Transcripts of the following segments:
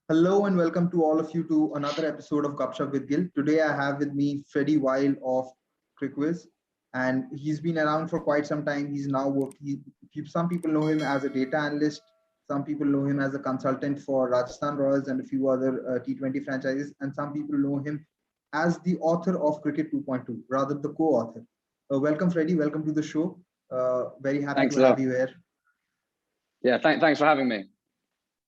Hello and welcome to all of you to another episode of Gupshup with Gill. Today I have with me Freddie Wilde of CricViz, and he's been around for quite some time. He's now some people know him as a data analyst, some people know him as a consultant for Rajasthan Royals and a few other T20 franchises, and some people know him as the author of Cricket 2.2, rather the co-author. Welcome, Freddie. Welcome to the show. Very happy Thanks to have you here. Yeah, thanks for having me.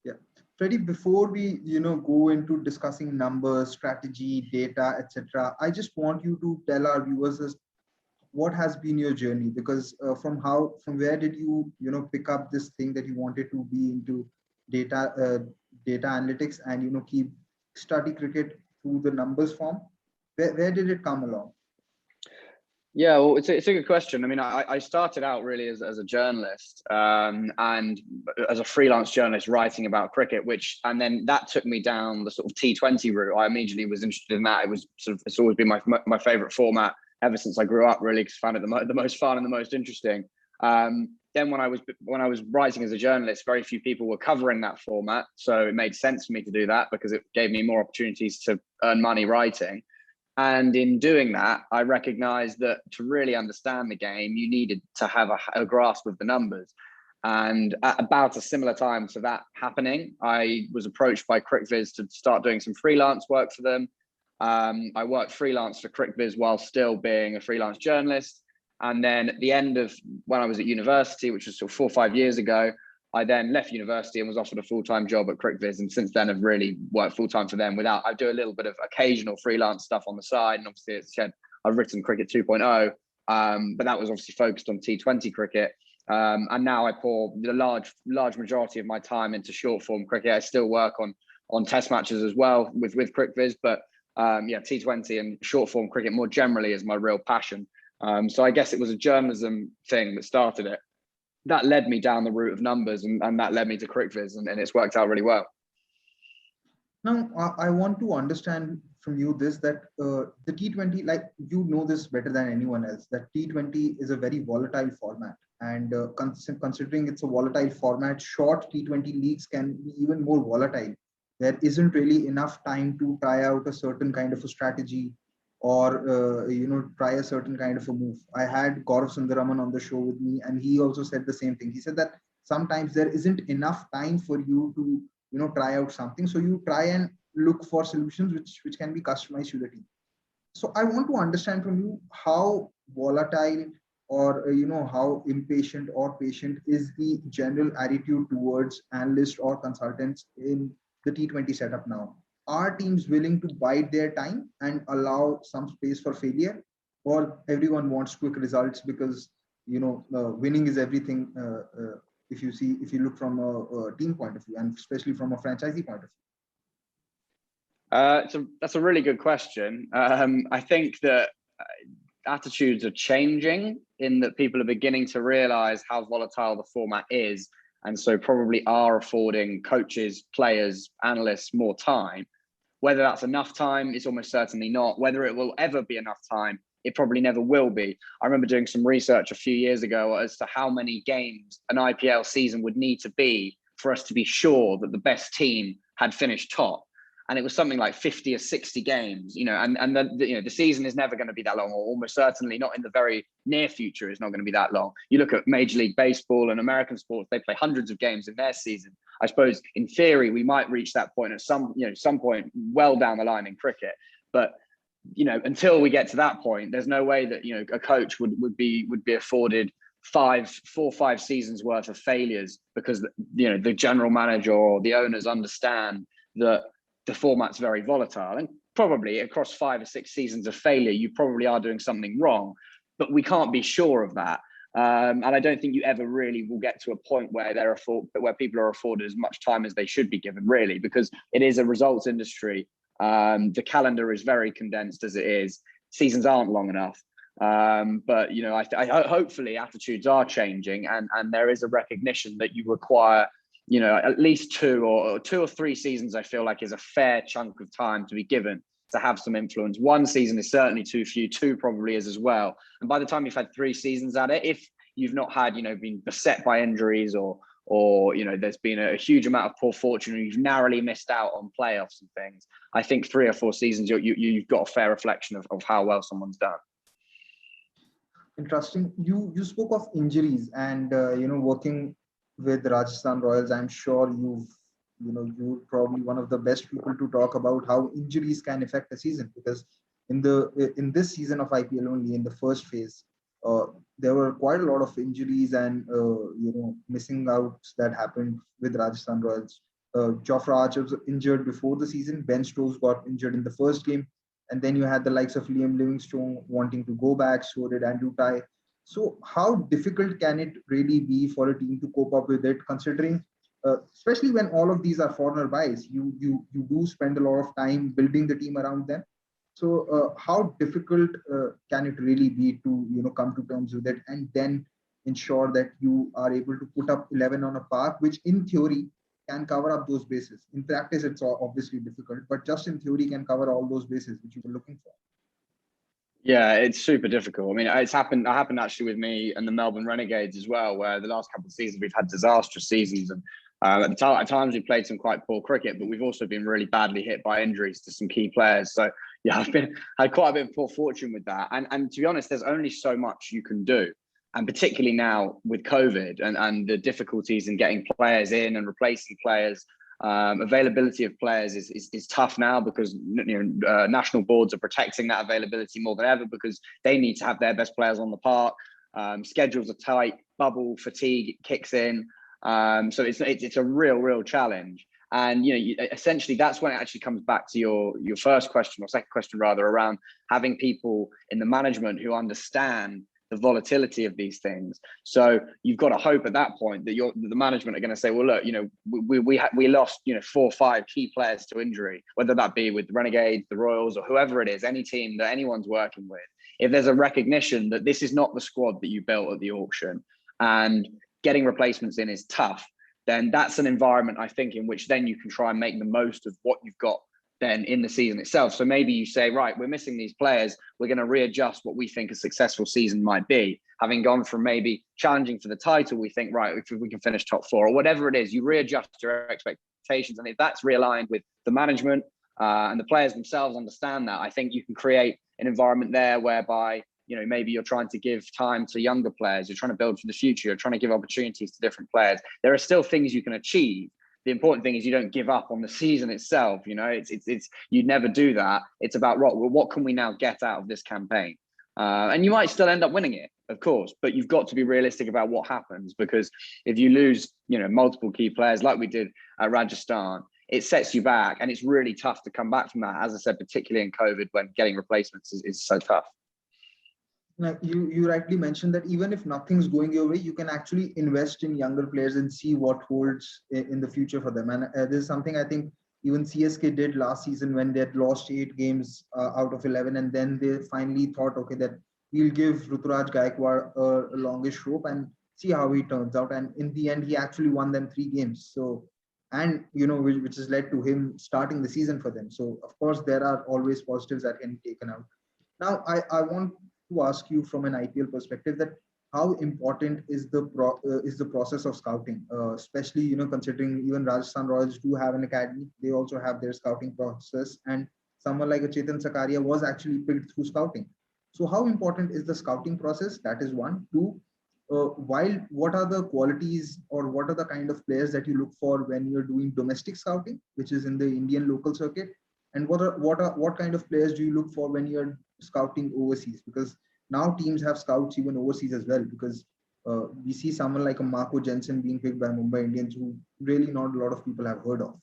Yeah. Freddie, before we go into discussing numbers, strategy, data, etc., I just want you to tell our viewers what has been your journey, because from where did you pick up this thing that you wanted to be into data analytics and keep study cricket through the numbers form? Where did it come along? Yeah, well, it's a good question. I mean, I started out really as a journalist and as a freelance journalist writing about cricket, and then that took me down the sort of T20 route. I immediately was interested in that. It was it's always been my favorite format ever since I grew up, really, because I found it the most fun and the most interesting. Then when I was writing as a journalist, very few people were covering that format, so it made sense for me to do that because it gave me more opportunities to earn money writing. And in doing that, I recognized that to really understand the game, you needed to have a grasp of the numbers. And at about a similar time to that happening, I was approached by CricViz to start doing some freelance work for them. I worked freelance for CricViz while still being a freelance journalist. And then at the end of when I was at university, which was sort of 4 or 5 years ago, I then left university and was offered a full-time job at CricViz, and since then have really worked full-time for them. I do a little bit of occasional freelance stuff on the side, and obviously I've written Cricket 2.0, but that was obviously focused on T20 cricket. And now I pour the large majority of my time into short-form cricket. I still work on test matches as well with CricViz, but yeah, T20 and short-form cricket more generally is my real passion. So I guess it was a journalism thing that started it. That led me down the route of numbers, and that led me to CricViz, and it's worked out really well. Now, I want to understand from you this, that the T20, like you know this better than anyone else, that T20 is a very volatile format. And considering it's a volatile format, short T20 leagues can be even more volatile. There isn't really enough time to try out a certain kind of a strategy or try a certain kind of a move. I had Gaurav Sundaraman on the show with me, and he also said the same thing. He said that sometimes there isn't enough time for you to try out something, so you try and look for solutions which can be customized to the team. So I want to understand from you how volatile or how impatient or patient is the general attitude towards analysts or consultants in the T20 setup now. Are teams willing to bide their time and allow some space for failure, or everyone wants quick results because winning is everything? If you look from a team point of view, and especially from a franchisee point of view. That's a really good question. I think that attitudes are changing in that people are beginning to realize how volatile the format is, and so probably are affording coaches, players, analysts more time. Whether that's enough time, it's almost certainly not. Whether it will ever be enough time, it probably never will be. I remember doing some research a few years ago as to how many games an IPL season would need to be for us to be sure that the best team had finished top. And it was something like 50 or 60 games, and the season is never going to be that long, or almost certainly not in the very near future is not going to be that long. You look at Major League Baseball and American sports, they play hundreds of games in their season. I suppose in theory, we might reach that point at some point well down the line in cricket. But, until we get to that point, there's no way that, a coach would be afforded 4 or 5 seasons worth of failures because, the general manager or the owners understand that the format's very volatile, and probably across 5 or 6 seasons of failure, you probably are doing something wrong, but we can't be sure of that. And I don't think you ever really will get to a point where where people are afforded as much time as they should be given, really, because it is a results industry. The calendar is very condensed as it is. Seasons aren't long enough. But I hopefully attitudes are changing, and there is a recognition that you require at least 2 or 3 seasons, I feel like, is a fair chunk of time to be given to have some influence. 1 season is certainly too few, 2 probably is as well. And by the time you've had 3 seasons at it, if you've not had, been beset by injuries or or there's been a huge amount of poor fortune and you've narrowly missed out on playoffs and things, I think 3 or 4 seasons you've got a fair reflection of how well someone's done. Interesting. You spoke of injuries and working with Rajasthan Royals. I'm sure you're probably one of the best people to talk about how injuries can affect a season, because in this season of IPL only in the first phase, uh, there were quite a lot of injuries and missing outs that happened with Rajasthan Royals. Jofra Archer was injured before the season. Ben Stokes got injured in the first game, and then you had the likes of Liam Livingstone wanting to go back. So did Andrew Ty. So how difficult can it really be for a team to cope up with it, considering, especially when all of these are foreigner buys, you do spend a lot of time building the team around them. So how difficult can it really be to come to terms with it and then ensure that you are able to put up 11 on a park, which in theory can cover up those bases. In practice, it's obviously difficult, but just in theory can cover all those bases which you were looking for. Yeah, it's super difficult. I mean, it happened actually with me and the Melbourne Renegades as well, where the last couple of seasons we've had disastrous seasons, and at times we played some quite poor cricket, but we've also been really badly hit by injuries to some key players. So yeah, I've had quite a bit of poor fortune with that. And to be honest, there's only so much you can do. And particularly now with COVID and the difficulties in getting players in and replacing players, availability of players is tough now, because national boards are protecting that availability more than ever, because they need to have their best players on the park. Schedules are tight, bubble fatigue kicks in. So it's a real challenge. And essentially that's when it actually comes back to your first question, or second question rather, around having people in the management who understand the volatility of these things. So you've got to hope at that point that the management are going to say, well, look, we lost 4 or 5 key players to injury, whether that be with the Renegades, the Royals, or whoever it is, any team that anyone's working with. If there's a recognition that this is not the squad that you built at the auction and getting replacements in is tough, then that's an environment, I think, in which then you can try and make the most of what you've got then in the season itself. So maybe you say, right, we're missing these players. We're going to readjust what we think a successful season might be. Having gone from maybe challenging for the title, we think, right, if we can finish top 4 or whatever it is, you readjust your expectations. And if that's realigned with the management and the players themselves understand that, I think you can create an environment there whereby, maybe you're trying to give time to younger players. You're trying to build for the future. You're trying to give opportunities to different players. There are still things you can achieve. The important thing is you don't give up on the season itself. It's you'd never do that. It's about what can we now get out of this campaign? And you might still end up winning it, of course, but you've got to be realistic about what happens, because if you lose, multiple key players like we did at Rajasthan, it sets you back, and it's really tough to come back from that. As I said, particularly in COVID, when getting replacements is so tough. Now, you rightly mentioned that even if nothing's going your way, you can actually invest in younger players and see what holds in the future for them. And this is something I think even CSK did last season, when they had lost 8 games out of 11, and then they finally thought, okay, that we'll give Ruturaj Gaikwad a longish rope and see how he turns out. And in the end, he actually won them 3 games. So, and which has led to him starting the season for them. So of course there are always positives that can be taken out. Now I want to ask you from an IPL perspective that how important is the process of scouting, especially considering even Rajasthan Royals do have an academy. They also have their scouting process, and someone like a Chetan Sakaria was actually picked through scouting. So how important is the scouting process? That is one. Two, what are the qualities or what are the kind of players that you look for when you're doing domestic scouting, which is in the Indian local circuit? And what kind of players do you look for when you're scouting overseas? Because now teams have scouts even overseas as well, because we see someone like a Marco Jensen being picked by Mumbai Indians, who really not a lot of people have heard of.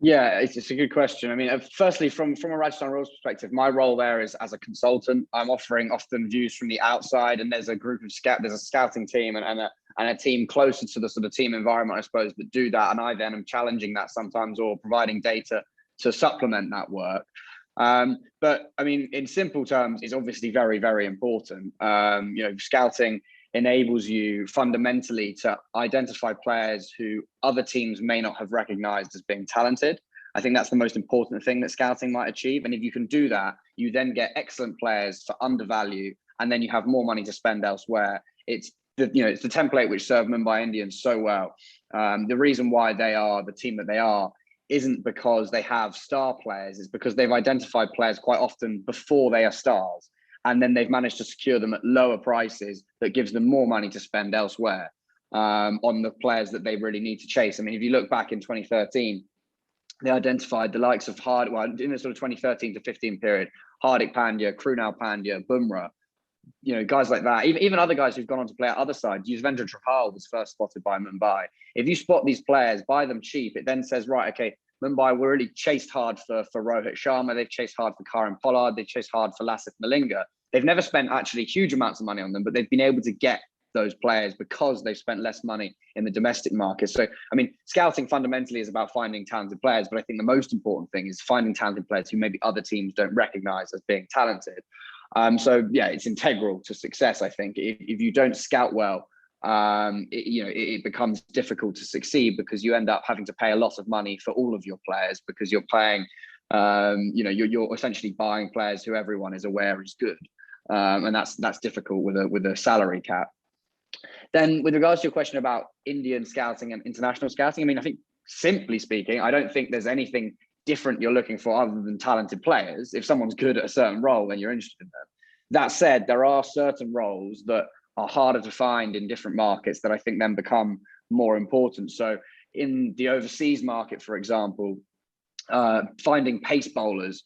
Yeah, it's a good question. I mean, firstly, from a Rajasthan Royals perspective, my role there is as a consultant. I'm offering often views from the outside, and there's a group of there's a scouting team and a team closer to the sort of team environment, I suppose, that do that. And I then am challenging that sometimes, or providing data to supplement that work. But I mean, in simple terms, it's obviously very, very important. Scouting enables you fundamentally to identify players who other teams may not have recognized as being talented. I think that's the most important thing that scouting might achieve. And if you can do that, you then get excellent players for undervalue, and then you have more money to spend elsewhere. It's it's the template which served Mumbai Indians so well. The reason why they are the team that they are isn't because they have star players, it's because they've identified players quite often before they are stars. And then they've managed to secure them at lower prices that gives them more money to spend elsewhere on the players that they really need to chase. I mean, if you look back in 2013, they identified the likes of in the sort of 2013 to 15 period, Hardik Pandya, Krunal Pandya, Bumrah, guys like that, even other guys who've gone on to play at other sides. Yuzvendra Chahal was first spotted by Mumbai. If you spot these players, buy them cheap, it then says, right, okay, Mumbai were really chased hard for Rohit Sharma. They've chased hard for Karan Pollard. They've chased hard for Lasith Malinga. They've never spent actually huge amounts of money on them, but they've been able to get those players because they've spent less money in the domestic market. So, I mean, scouting fundamentally is about finding talented players, but I think the most important thing is finding talented players who maybe other teams don't recognize as being talented. So yeah, it's integral to success. I think if you don't scout well, it becomes difficult to succeed because you end up having to pay a lot of money for all of your players because you're paying, you're essentially buying players who everyone is aware is good, and that's difficult with a salary cap. Then, with regards to your question about Indian scouting and international scouting, I mean, I think simply speaking, I don't think there's anything different you're looking for other than talented players. If someone's good at a certain role, then you're interested in them. That said, there are certain roles that are harder to find in different markets that I think then become more important. So in the overseas market, for example, finding pace bowlers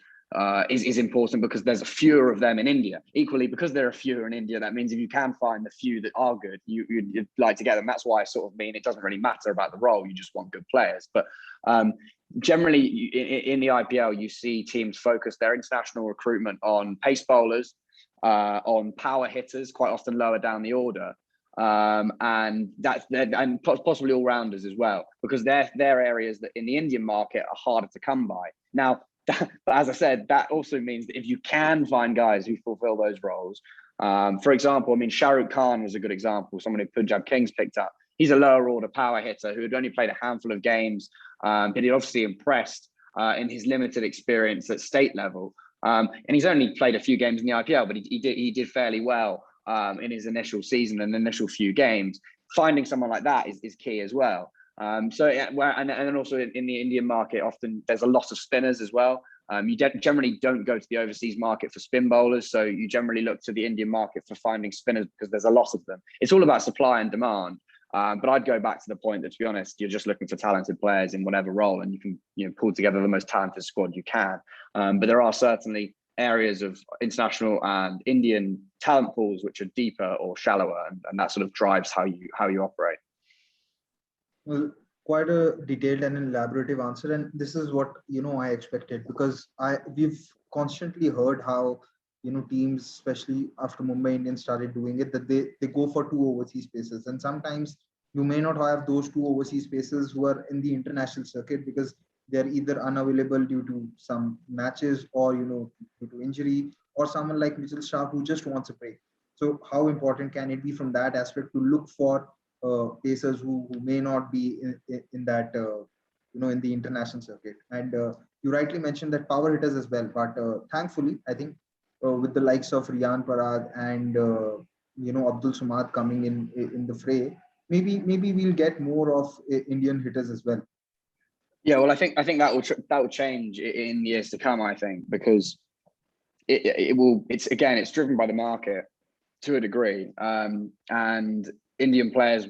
is important because there's fewer of them in India. Equally, because there are fewer in India, that means if you can find the few that are good, you'd like to get them. That's why I sort of mean it doesn't really matter about the role. You just want good players. But generally, in the IPL, you see teams focus their international recruitment on pace bowlers, on power hitters, quite often lower down the order, and possibly all rounders as well, because they're areas that in the Indian market are harder to come by. Now, but as I said, that also means that if you can find guys who fulfill those roles, for example, I mean, Shah Rukh Khan was a good example, someone who Punjab Kings picked up. He's a lower order power hitter who had only played a handful of games, but he obviously impressed in his limited experience at state level. And he's only played a few games in the IPL, but he did fairly well in his initial season and initial few games. Finding someone like that is key as well. And then also in the Indian market, often there's a lot of spinners as well. You generally don't go to the overseas market for spin bowlers, so you generally look to the Indian market for finding spinners because there's a lot of them. It's all about supply and demand. But I'd go back to the point that, to be honest, you're just looking for talented players in whatever role, and you can pull together the most talented squad you can. But there are certainly areas of international and Indian talent pools which are deeper or shallower, and that sort of drives how you operate. Well, quite a detailed and elaborative answer, and this is what I expected, because we've constantly heard how teams, especially after Mumbai Indians started doing it, that they go for 2 overseas paces, and sometimes you may not have those 2 overseas paces who are in the international circuit because they're either unavailable due to some matches or due to injury, or someone like Mitchell Starc who just wants a break. So how important can it be from that aspect to look for pacers who may not be in that in the international circuit? And you rightly mentioned that power hitters as well, but thankfully I think with the likes of Riyan Parag and Abdul Samad coming in the fray, maybe we'll get more of Indian hitters as well. Yeah, well, I think that will change in years to come. I think because it's driven by the market to a degree, and young Indian players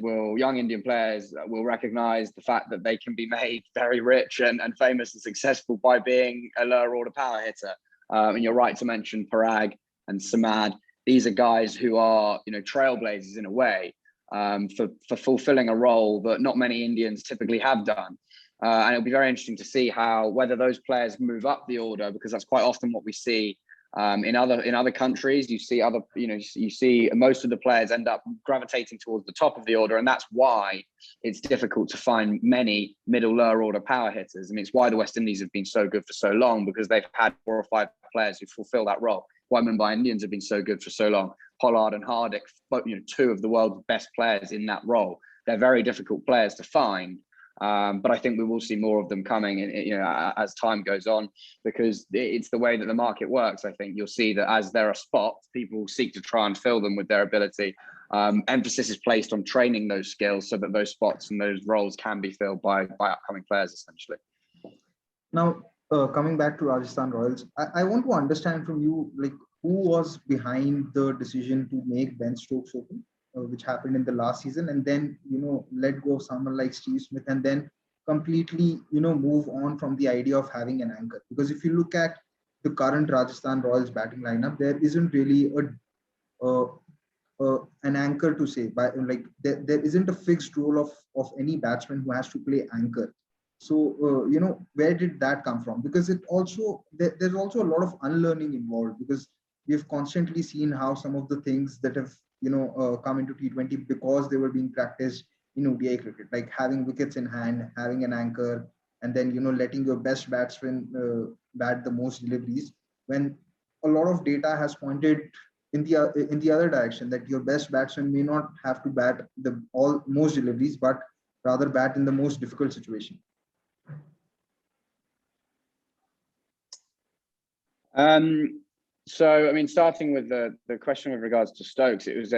will recognize the fact that they can be made very rich and famous and successful by being a lower order power hitter. And you're right to mention Parag and Samad. These are guys who are, trailblazers in a way, for fulfilling a role that not many Indians typically have done. And it'll be very interesting to see whether those players move up the order, because that's quite often what we see in other countries. You see most of the players end up gravitating towards the top of the order, and that's why it's difficult to find many lower order power hitters. I mean, it's why the West Indies have been so good for so long, because they've had 4 or 5 players who fulfill that role. Why Mumbai Indians have been so good for so long. Pollard and Hardik, 2 of the world's best players in that role. They're very difficult players to find. But I think we will see more of them coming as time goes on, because it's the way that the market works. I think you'll see that as there are spots, people seek to try and fill them with their ability. Emphasis is placed on training those skills so that those spots and those roles can be filled by upcoming players, essentially. Now, coming back to Rajasthan Royals, I want to understand from you, like, who was behind the decision to make Ben Stokes open, which happened in the last season, and then, let go of someone like Steve Smith, and then completely, move on from the idea of having an anchor. Because if you look at the current Rajasthan Royals batting lineup, there isn't really an anchor to say, but like there isn't a fixed role of any batsman who has to play anchor. So, where did that come from? Because there's also a lot of unlearning involved, because we've constantly seen how some of the things that have, come into T20 because they were being practiced in ODI cricket, like having wickets in hand, having an anchor, and then, letting your best batsman bat the most deliveries, when a lot of data has pointed in the other direction, that your best batsman may not have to bat the all most deliveries, but rather bat in the most difficult situation. So, I mean, starting with the question with regards to Stokes, it was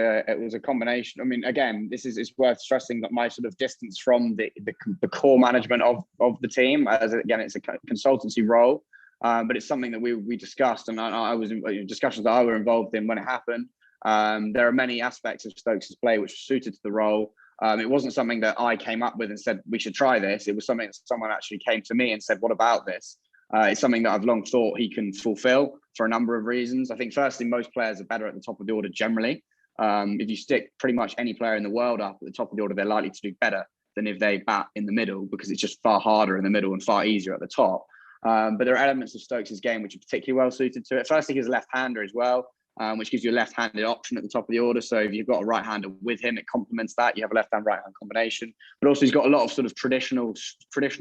a combination. I mean, again, it's worth stressing that my sort of distance from the core management of the team, as again, it's a consultancy role, but it's something that we discussed, and I was in discussions that I were involved in when it happened. There are many aspects of Stokes' play which were suited to the role. It wasn't something that I came up with and said we should try this. It was something that someone actually came to me and said, "What about this?" It's something that I've long thought he can fulfill for a number of reasons. I think firstly, most players are better at the top of the order generally. If you stick pretty much any player in the world up at the top of the order, they're likely to do better than if they bat in the middle, because it's just far harder in the middle and far easier at the top. But there are elements of Stokes' game which are particularly well suited to it. Firstly, he's a left-hander as well, which gives you a left-handed option at the top of the order. So if you've got a right-hander with him, it complements that. You have a left-hand, right-hand combination. But also he's got a lot of sort of traditional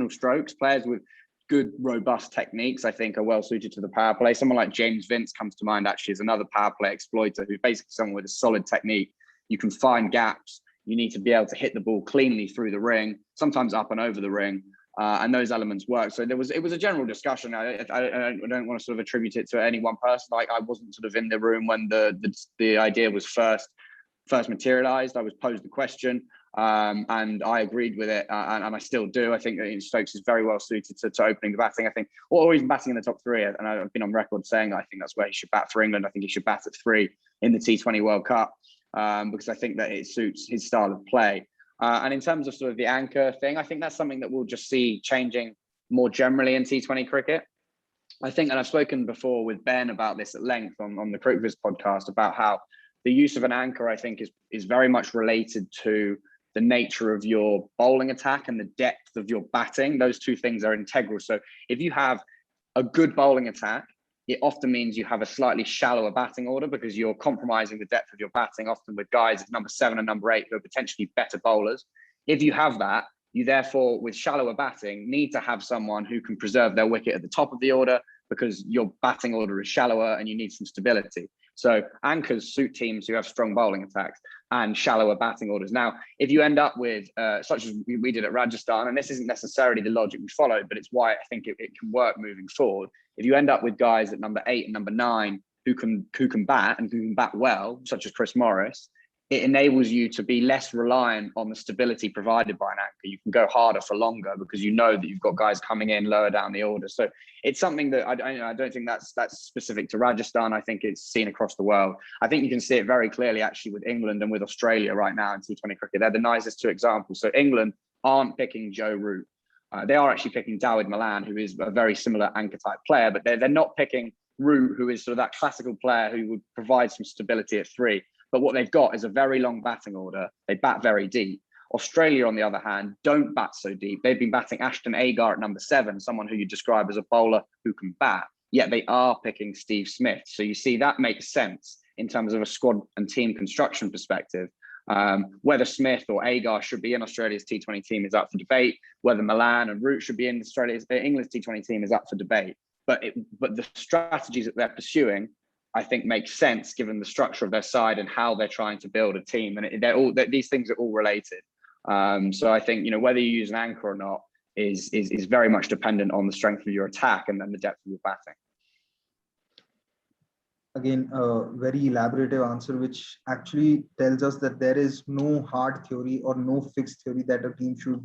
strokes. Players with good, robust techniques, I think, are well suited to the power play. Someone like James Vince comes to mind, actually, as another power play exploiter, who's basically someone with a solid technique. You can find gaps. You need to be able to hit the ball cleanly through the ring, sometimes up and over the ring. And those elements work. So it was a general discussion. I don't want to sort of attribute it to any one person. Like, I wasn't sort of in the room when the idea was first materialized. I was posed the question, and I agreed with it, and I still do. I think that Stokes is very well suited to opening the batting. I think, or even batting in the top three. And I've been on record saying that I think that's where he should bat for England. I think he should bat at 3 in the T20 World Cup, because I think that it suits his style of play. And in terms of sort of the anchor thing, I think that's something that we'll just see changing more generally in T20 cricket. I think, and I've spoken before with Ben about this at length on the CricViz podcast, about how the use of an anchor, I think, is very much related to the nature of your bowling attack and the depth of your batting. Those two things are integral. So if you have a good bowling attack, it often means you have a slightly shallower batting order, because you're compromising the depth of your batting, often with guys at number 7 and number 8 who are potentially better bowlers. If you have that, you therefore, with shallower batting, need to have someone who can preserve their wicket at the top of the order, because your batting order is shallower and you need some stability. So anchors suit teams who have strong bowling attacks and shallower batting orders. Now, if you end up with, such as we did at Rajasthan, and this isn't necessarily the logic we followed, but it's why I think it can work moving forward. If you end up with guys at number 8 and number 9 who can bat and who can bat well, such as Chris Morris, it enables you to be less reliant on the stability provided by an anchor. You can go harder for longer, because you know that you've got guys coming in lower down the order. So it's something that I don't think that's specific to Rajasthan. I think it's seen across the world. I think you can see it very clearly actually with England and with Australia right now in T20 cricket. They're the nicest two examples. So England aren't picking Joe Root. They are actually picking Dawid Malan, who is a very similar anchor type player, but they're not picking Root, who is sort of that classical player who would provide some stability at 3. But what they've got is a very long batting order. They bat very deep. Australia, on the other hand, don't bat so deep. They've been batting Ashton Agar at number 7, someone who you describe as a bowler who can bat, yet they are picking Steve Smith. So you see, that makes sense in terms of a squad and team construction perspective. Whether Smith or Agar should be in Australia's T20 team is up for debate. Whether Malan and Root should be in England's T20 team is up for debate. But the strategies that they're pursuing, I think, makes sense given the structure of their side and how they're trying to build a team. And these things are all related. So I think, whether you use an anchor or not is very much dependent on the strength of your attack and then the depth of your batting. again, a very elaborative answer, which actually tells us that there is no hard theory or no fixed theory that a team should,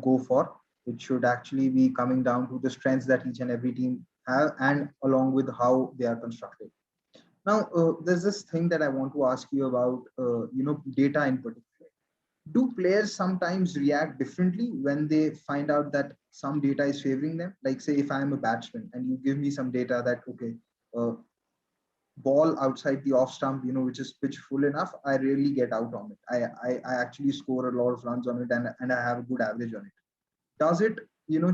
go for. It should actually be coming down to the strengths that each and every team have, and along with how they are constructed. Now, there's this thing that I want to ask you about, data in particular. Do players sometimes react differently when they find out that some data is favoring them? Like, say, if I'm a batsman and you give me some data that, okay, uh, ball outside the off stump, which is pitch full enough, I really get out on it. I actually score a lot of runs on it, and I have a good average on it. Does it,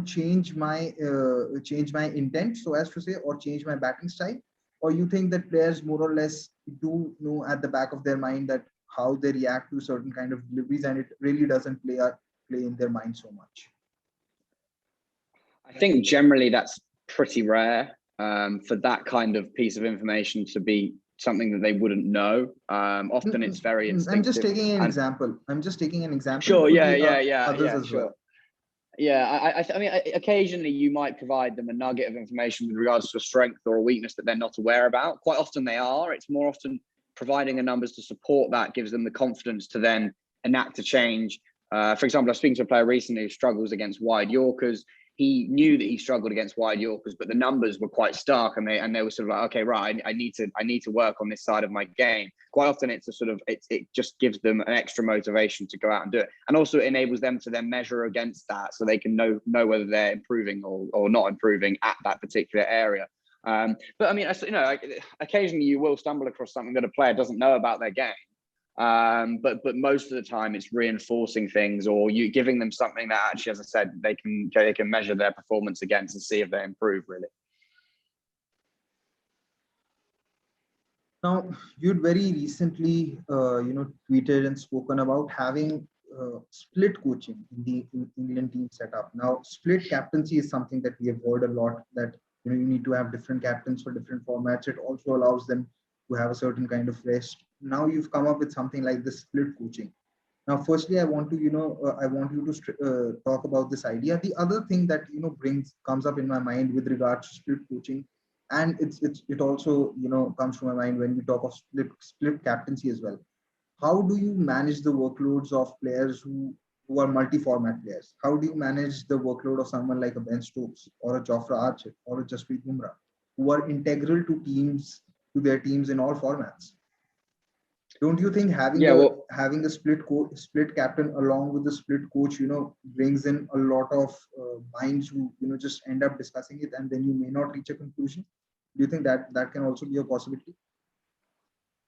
change my intent, so as to say, or change my batting style? Or you think that players more or less do know at the back of their mind that how they react to certain kind of deliveries, and it really doesn't play in their mind so much? I think generally that's pretty rare for that kind of piece of information to be something that they wouldn't know. Often it's very instinctive. I'm just taking an example. Sure. It could be, others Yeah. as Sure. well. Yeah, I mean, occasionally you might provide them a nugget of information with regards to a strength or a weakness that they're not aware about. Quite often they are. It's more often providing the numbers to support that gives them the confidence to then enact a change. For example, I was speaking to a player recently who struggles against wide Yorkers. He knew that he struggled against wide Yorkers, but the numbers were quite stark, and they were sort of like, okay, right, I need to work on this side of my game. Quite often, it's a sort of it just gives them an extra motivation to go out and do it, and also it enables them to then measure against that, so they can know whether they're improving or not improving at that particular area. But I mean, occasionally you will stumble across something that a player doesn't know about their game. But most of the time it's reinforcing things, or you giving them something that actually, as I said, they can measure their performance against and see if they improve really. Now, you'd very recently, tweeted and spoken about having split coaching in the England team setup. Now, split captaincy is something that we have heard a lot, that you need to have different captains for different formats. It also allows them to have a certain kind of rest. Now, you've come up with something like this split coaching. Now, firstly, I want you to talk about this idea. The other thing that comes up in my mind with regards to split coaching, and it also comes to my mind when we talk of split captaincy as well. How do you manage the workloads of players who are multi-format players? How do you manage the workload of someone like a Ben Stokes or a Jofra Archer or a Jasprit Bumrah, who are integral to their teams in all formats? Don't you think having a split captain along with the split coach, brings in a lot of minds who just end up discussing it, and then you may not reach a conclusion? Do you think that that can also be a possibility?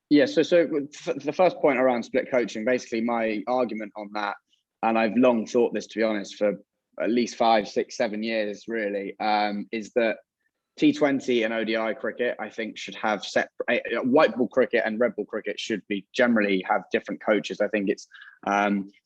Yeah, so the first point around split coaching, basically my argument on that, and I've long thought this, to be honest, for at least 5, 6, 7 years really, is that T20 and ODI cricket, I think, should have separate. White ball cricket and red ball cricket should be generally have different coaches. I think it's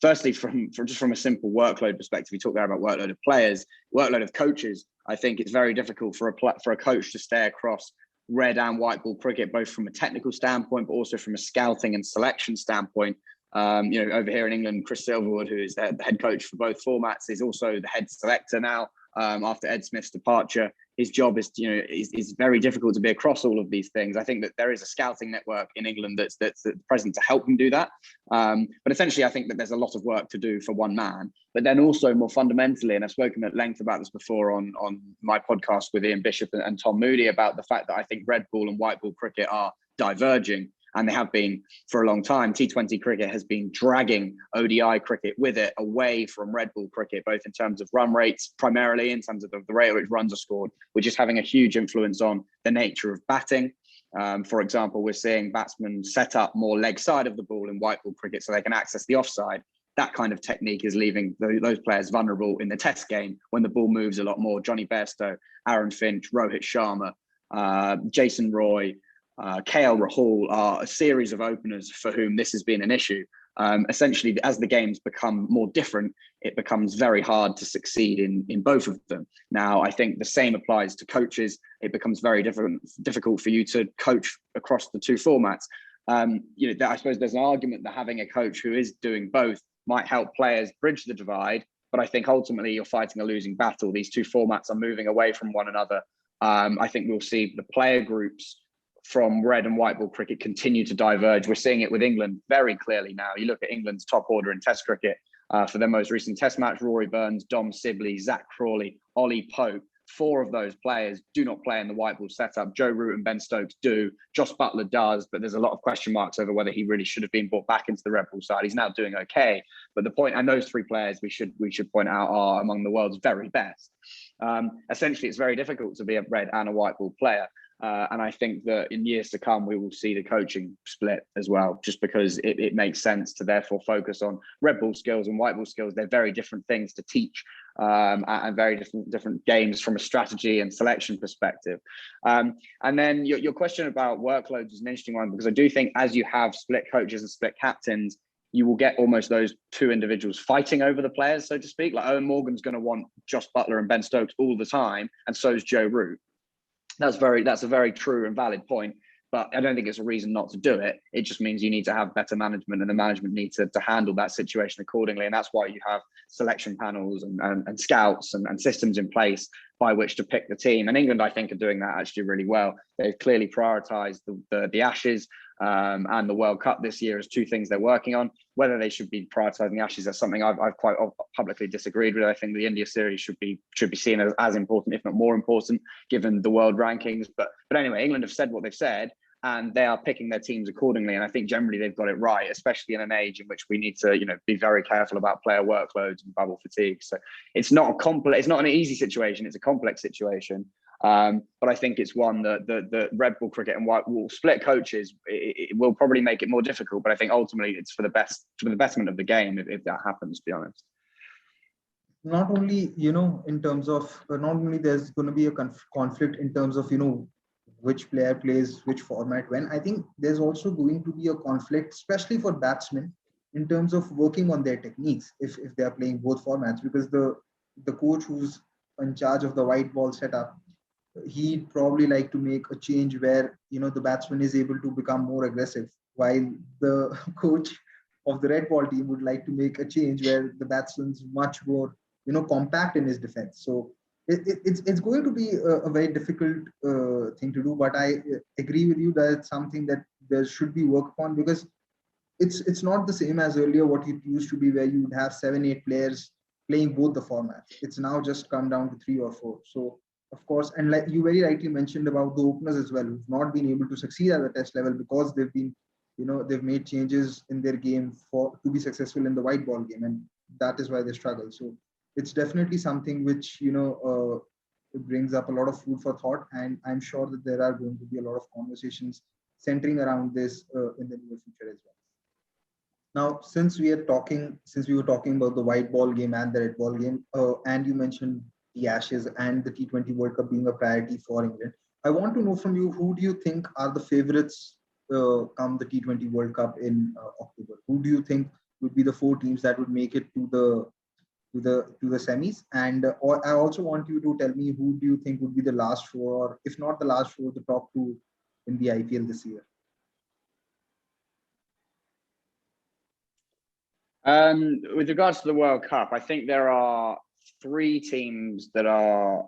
firstly from a simple workload perspective. We talked there about workload of players, workload of coaches. I think it's very difficult for a coach to stay across red and white ball cricket, both from a technical standpoint, but also from a scouting and selection standpoint. Over here in England, Chris Silverwood, who is the head coach for both formats, is also the head selector now. After Ed Smith's departure, his job is very difficult to be across all of these things. I think that there is a scouting network in England that's present to help him do that. But essentially, I think that there's a lot of work to do for one man. But then also more fundamentally, and I've spoken at length about this before on my podcast with Ian Bishop and Tom Moody, about the fact that I think red ball and white ball cricket are diverging. And they have been for a long time. T20 cricket has been dragging ODI cricket with it away from red ball cricket, both in terms of run rates, primarily in terms of the rate at which runs are scored, which is having a huge influence on the nature of batting. For example, we're seeing batsmen set up more leg side of the ball in white ball cricket so they can access the offside. That kind of technique is leaving those players vulnerable in the test game when the ball moves a lot more. Johnny Bairstow, Aaron Finch, Rohit Sharma, Jason Roy, KL Rahul are a series of openers for whom this has been an issue. Essentially, as the games become more different, it becomes very hard to succeed in both of them. Now, I think the same applies to coaches. It becomes very difficult for you to coach across the two formats. I suppose there's an argument that having a coach who is doing both might help players bridge the divide, but I think ultimately you're fighting a losing battle. These two formats are moving away from one another. I think we'll see the player groups from red and white ball cricket continue to diverge. We're seeing it with England very clearly now. You look at England's top order in Test cricket for their most recent Test match: Rory Burns, Dom Sibley, Zach Crawley, Ollie Pope. 4 of those players do not play in the white ball setup. Joe Root and Ben Stokes do. Josh Buttler does, but there's a lot of question marks over whether he really should have been brought back into the red ball side. He's now doing okay, but the point, and those 3 players we should point out, are among the world's very best. Essentially, it's very difficult to be a red and a white ball player. And I think that in years to come, we will see the coaching split as well, just because it makes sense to therefore focus on red ball skills and white ball skills. They're very different things to teach, and very different games from a strategy and selection perspective. And then your question about workloads is an interesting one, because I do think as you have split coaches and split captains, you will get almost those 2 individuals fighting over the players, so to speak. Like Owen Morgan's going to want Josh Buttler and Ben Stokes all the time, and so is Joe Root. That's a very true and valid point, but I don't think it's a reason not to do it. It just means you need to have better management, and the management needs to handle that situation accordingly. And that's why you have selection panels and scouts and systems in place by which to pick the team. And England, I think, are doing that actually really well. They've clearly prioritised the Ashes and the World Cup this year as 2 things they're working on. Whether they should be prioritising the Ashes, that's something I've quite publicly disagreed with. I think the India series should be seen as important, if not more important, given the world rankings. But anyway, England have said what they've said, and they are picking their teams accordingly. And I think generally they've got it right, especially in an age in which we need to, be very careful about player workloads and bubble fatigue. So it's not an easy situation. It's a complex situation. But I think it's one that the red ball cricket and white ball split coaches, it will probably make it more difficult. But I think ultimately it's for the betterment of the game if that happens, to be honest. Not only, in terms of, not only there's going to be a conflict in terms of, which player plays which format when. I think there's also going to be a conflict, especially for batsmen, in terms of working on their techniques if they are playing both formats, because the coach who's in charge of the white ball setup, he'd probably like to make a change where the batsman is able to become more aggressive, while the coach of the red ball team would like to make a change where the batsman's much more compact in his defense. So it's going to be a very difficult thing to do, but I agree with you that it's something that there should be work upon, because it's not the same as earlier what it used to be, where you would have 7-8 players playing both the formats. It's now just come down to 3 or 4. So of course, and like you very rightly mentioned about the openers as well, who've not been able to succeed at the test level because they've been, they've made changes in their game to be successful in the white ball game, and that is why they struggle. So it's definitely something which brings up a lot of food for thought, and I'm sure that there are going to be a lot of conversations centering around this in the near future as well. Now, since we were talking about the white ball game and the red ball game, and you mentioned the Ashes and the T20 World Cup being a priority for England, I want to know from you, who do you think are the favorites come the T20 World Cup in October? Who do you think would be the 4 teams that would make it to the semis? And I also want you to tell me, who do you think would be the last 4, or if not the last 4, the top 2 in the IPL this year? With regards to the World Cup, I think there are 3 teams that are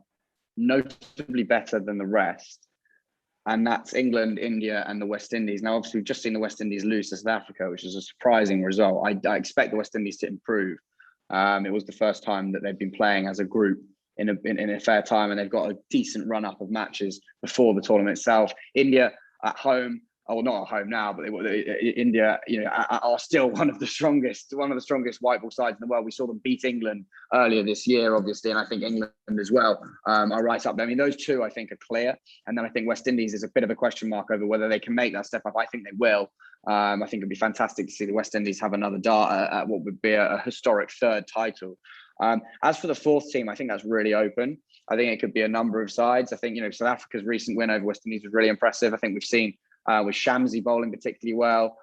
notably better than the rest, and that's England, India, and the West Indies. Now, obviously, we've just seen the West Indies lose to South Africa, which is a surprising result. I expect the West Indies to improve. It was the first time that they've been playing as a group in a fair time, and they've got a decent run up of matches before the tournament itself. India at home, or not at home now, but India, are still one of the strongest white ball sides in the world. We saw them beat England earlier this year, obviously, and I think England as well are right up there. I mean, those 2 I think are clear, and then I think West Indies is a bit of a question mark over whether they can make that step up. I think they will. I think it'd be fantastic to see the West Indies have another dart at what would be a historic 3rd title. As for the 4th team, I think that's really open. I think it could be a number of sides. I think South Africa's recent win over West Indies was really impressive. I think we've seen with Shamsi bowling particularly well.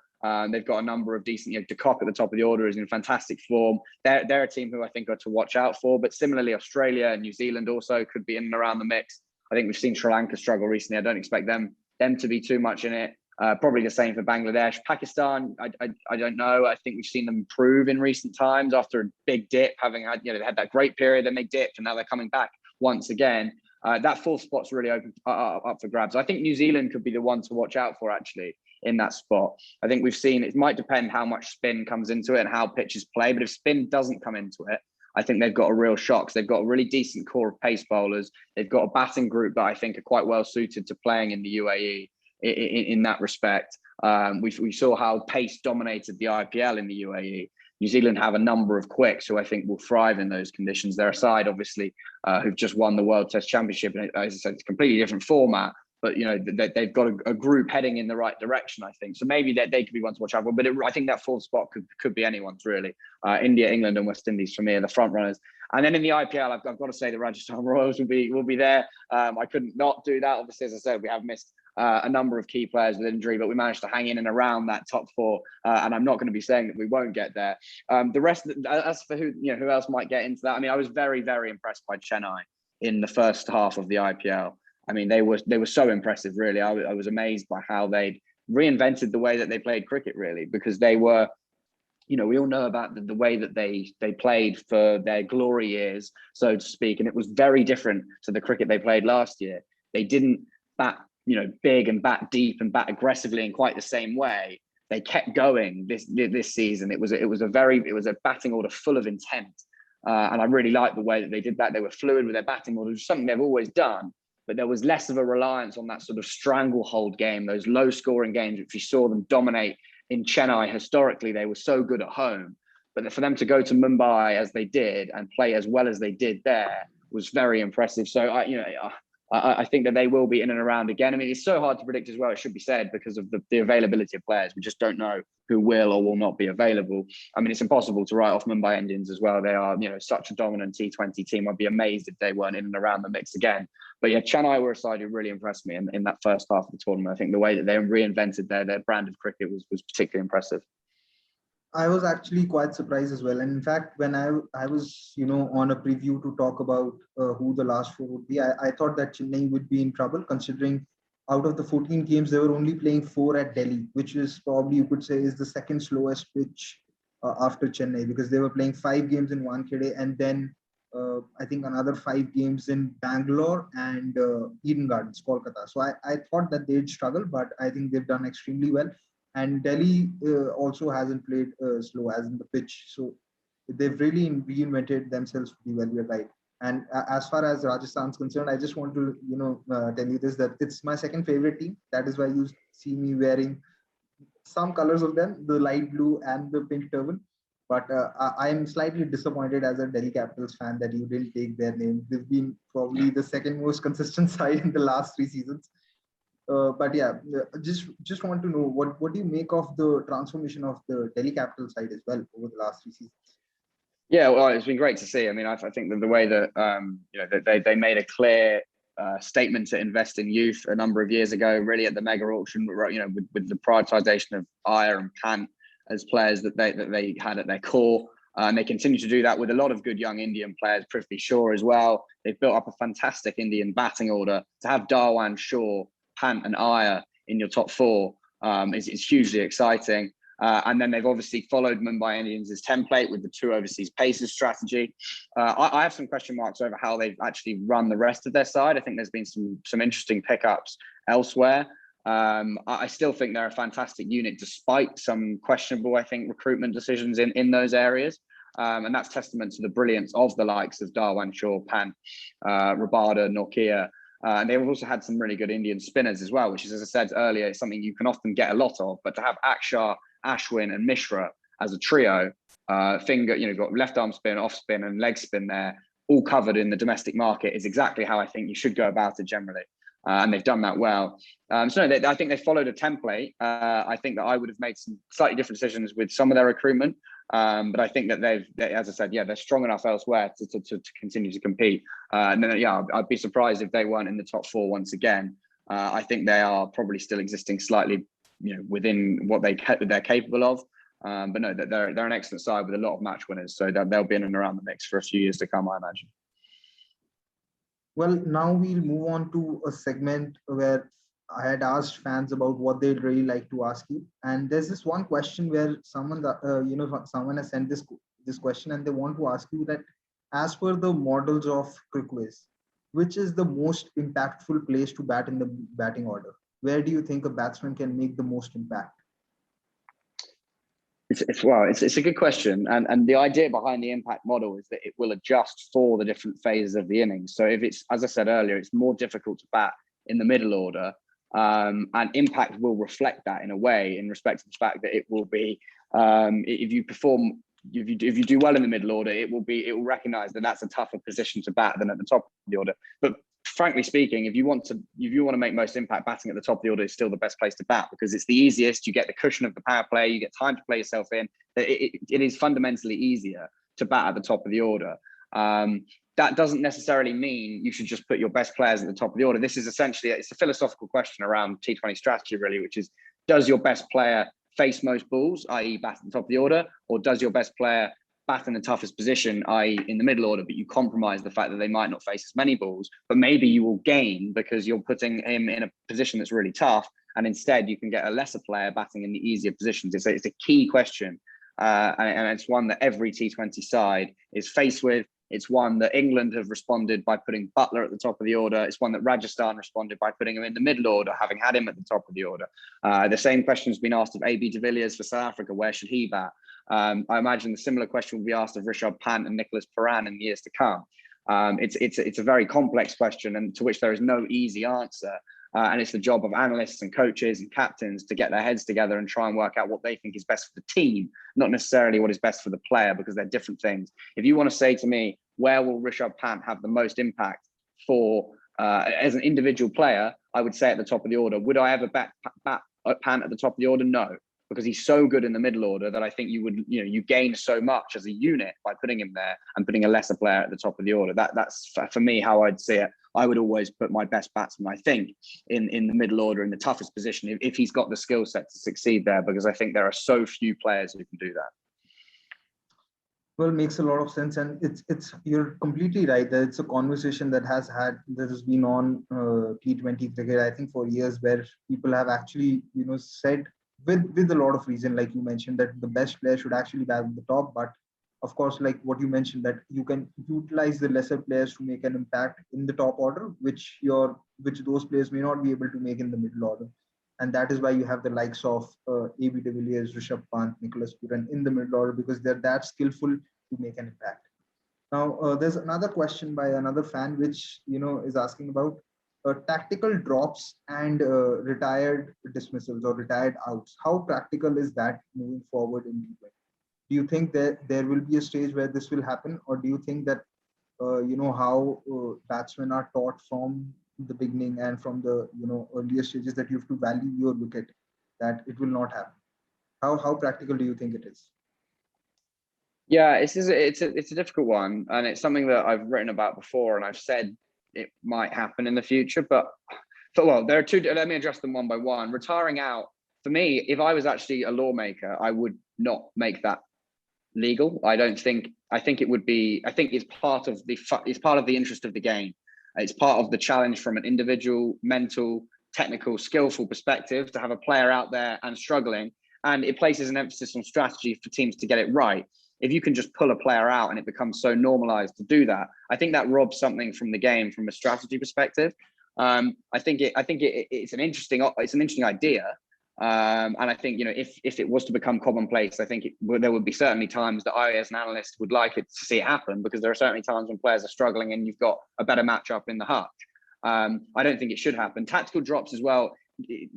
They've got a number of decent, De Kock at the top of the order is in fantastic form. They're a team who I think are to watch out for. But similarly, Australia and New Zealand also could be in and around the mix. I think we've seen Sri Lanka struggle recently. I don't expect them to be too much in it. Probably the same for Bangladesh. Pakistan, I don't know. I think we've seen them improve in recent times after a big dip, having had, they had that great period, then they dipped, and now they're coming back once again. That fourth spot's really open up for grabs. I think New Zealand could be the one to watch out for actually in that spot. I think we've seen it might depend how much spin comes into it and how pitches play, but if spin doesn't come into it, I think they've got a real shock. They've got a really decent core of pace bowlers. They've got a batting group that I think are quite well suited to playing in the UAE in that respect. We saw how pace dominated the IPL in the UAE. New Zealand have a number of quicks who I think will thrive in those conditions. They're a side, obviously, who've just won the World Test Championship. And as I said, it's a completely different format. But, you know, they've got a group heading in the right direction, I think. So maybe they could be one to watch out for. But I think that fourth spot could be anyone's, really. India, England and West Indies, for me, are the front runners. And then in the IPL, I've got to say the Rajasthan Royals will be there. I couldn't not do that. Obviously, as I said, we have missed a number of key players with injury, but we managed to hang in and around that top four. And I'm not going to be saying that we won't get there. The rest, as for who else might get into that, I mean, I was very, very impressed by Chennai in the first half of the IPL. I mean, they were so impressive, really. I was amazed by how they'd reinvented the way that they played cricket, really, because they were, you know, we all know about the way that they played for their glory years, so to speak, and it was very different to the cricket they played last year. They didn't bat, you know, big and bat deep and bat aggressively in quite the same way. They kept going this season. It was a batting order full of intent, and I really liked the way that they did that. They were fluid with their batting order, which is something they've always done. But there was less of a reliance on that sort of stranglehold game, those low-scoring games, which we saw them dominate in Chennai. Historically, they were so good at home. But for them to go to Mumbai as they did and play as well as they did there was very impressive. So, I think that they will be in and around again. I mean, it's so hard to predict as well, it should be said, because of the availability of players. We just don't know who will or will not be available. I mean, it's impossible to write off Mumbai Indians as well. They are, you know, such a dominant T20 team. I'd be amazed if they weren't in and around the mix again. But yeah, Chennai were a side who really impressed me in that first half of the tournament. I think the way that they reinvented their brand of cricket was particularly impressive. I was actually quite surprised as well. And in fact, when I was, you know, on a preview to talk about who the last four would be, I thought that Chennai would be in trouble, considering out of the 14 games, they were only playing 4 at Delhi, which is probably, you could say, is the second slowest pitch after Chennai, because they were playing 5 games in Wankhede and then I think another 5 games in Bangalore and Eden Gardens, Kolkata. So I thought that they'd struggle, but I think they've done extremely well. And Delhi also hasn't played slow as in the pitch. So they've really reinvented themselves pretty well, you're right. And as far as Rajasthan's concerned, I just want to, you know, tell you this, that it's my second favorite team. That is why you see me wearing some colors of them, the light blue and the pink turban. But I am slightly disappointed as a Delhi Capitals fan that you didn't take their name. They've been probably the second most consistent side in the last 3 seasons. But yeah, just want to know what do you make of the transformation of the Delhi Capital side as well over the last 3 seasons? Yeah, well, it's been great to see. I mean, I think that the way that they made a clear statement to invest in youth a number of years ago, really at the mega auction, you know, with the prioritisation of Iyer and Pant as players that they had at their core. And they continue to do that with a lot of good young Indian players, Prithvi Shaw as well. They've built up a fantastic Indian batting order. To have Dhawan, Shaw, Pant and Iyer in your top 4 is hugely exciting. And then they've obviously followed Mumbai Indians' template with the 2 overseas paces strategy. I have some question marks over how they've actually run the rest of their side. I think there's been some interesting pickups elsewhere. I still think they're a fantastic unit, despite some questionable, I think, recruitment decisions in those areas. And that's testament to the brilliance of the likes of Dhawan, Shaw, Pant, Rabada, Norkia. And they've also had some really good Indian spinners as well, which is, as I said earlier, something you can often get a lot of. But to have Akshar, Ashwin and Mishra as a trio, got left arm spin, off spin and leg spin there, all covered in the domestic market, is exactly how I think you should go about it generally. And they've done that well. I think they followed a template. I think that I would have made some slightly different decisions with some of their recruitment. But I think that as I said, they're strong enough elsewhere to continue to compete. And then, I'd be surprised if they weren't in the top 4 once again. I think they are probably still existing slightly, within what they're capable of. But no, they're an excellent side with a lot of match winners. So they'll be in and around the mix for a few years to come, I imagine. Well, now we'll move on to a segment where I had asked fans about what they'd really like to ask you. And there's this one question where someone has sent this question and they want to ask you that, as per the models of CricViz, which is the most impactful place to bat in the batting order? Where do you think a batsman can make the most impact? It's a good question, and the idea behind the impact model is that it will adjust for the different phases of the innings. So if it's, as I said earlier, it's more difficult to bat in the middle order, and impact will reflect that in a way, in respect to the fact that it will be, if you perform, if you do well in the middle order, it will recognise that that's a tougher position to bat than at the top of the order. But frankly speaking, if you want to make most impact, batting at the top of the order is still the best place to bat, because it's the easiest. You get the cushion of the power play, you get time to play yourself in. It is fundamentally easier to bat at the top of the order. That doesn't necessarily mean you should just put your best players at the top of the order. This is essentially, it's a philosophical question around T20 strategy, really, which is, does your best player face most balls, i.e. bat at the top of the order, or does your best player bat in the toughest position, i.e. in the middle order, but you compromise the fact that they might not face as many balls, but maybe you will gain because you're putting him in a position that's really tough, and instead you can get a lesser player batting in the easier positions. It's a key question, and it's one that every T20 side is faced with. It's one that England have responded by putting Buttler at the top of the order. It's one that Rajasthan responded by putting him in the middle order, having had him at the top of the order. The same question has been asked of AB de Villiers for South Africa. Where should he bat? I imagine the similar question will be asked of Rishabh Pant and Nicholas Puran in the years to come. It's a very complex question, and to which there is no easy answer. And it's the job of analysts and coaches and captains to get their heads together and try and work out what they think is best for the team, not necessarily what is best for the player, because they're different things. If you want to say to me, where will Rishabh Pant have the most impact for as an individual player, I would say at the top of the order. Would I ever bat Pant at the top of the order? No, because he's so good in the middle order that I think you gain so much as a unit by putting him there and putting a lesser player at the top of the order. That's for me how I'd see it. I would always put my best batsman, I think, in the middle order, in the toughest position, if he's got the skill set to succeed there, because I think there are so few players who can do that. Well, it makes a lot of sense, and it's you're completely right that it's a conversation that has been on T20 cricket, I think, for years, where people have actually said with a lot of reason, like you mentioned, that the best player should actually be at the top, but of course, like what you mentioned, that you can utilize the lesser players to make an impact in the top order, which those players may not be able to make in the middle order. And that is why you have the likes of AB de Villiers, Rishabh Pant, Nicholas Puran in the middle order, because they're that skillful to make an impact. Now, there's another question by another fan, which is asking about tactical drops and retired dismissals or retired outs. How practical is that moving forward in T20? Do you think that there will be a stage where this will happen, or do you think that how batsmen are taught from the beginning and from the earlier stages that you have to value your wicket, that it will not happen? How practical do you think it is? Yeah, it's a difficult one, and it's something that I've written about before, and I've said it might happen in the future. But well, there are two. Let me address them one by one. Retiring out, for me, if I was actually a lawmaker, I would not make that legal. I think it would be. I think it's part of the interest of the game. It's part of the challenge from an individual, mental, technical, skillful perspective to have a player out there and struggling, and it places an emphasis on strategy for teams to get it right. If you can just pull a player out and it becomes so normalized to do that, I think that robs something from the game from a strategy perspective. I think it's an interesting idea. And I think, if it was to become commonplace, I think there would be certainly times that I, as an analyst, would like it to see it happen, because there are certainly times when players are struggling and you've got a better matchup in the hutch. I don't think it should happen. Tactical drops as well,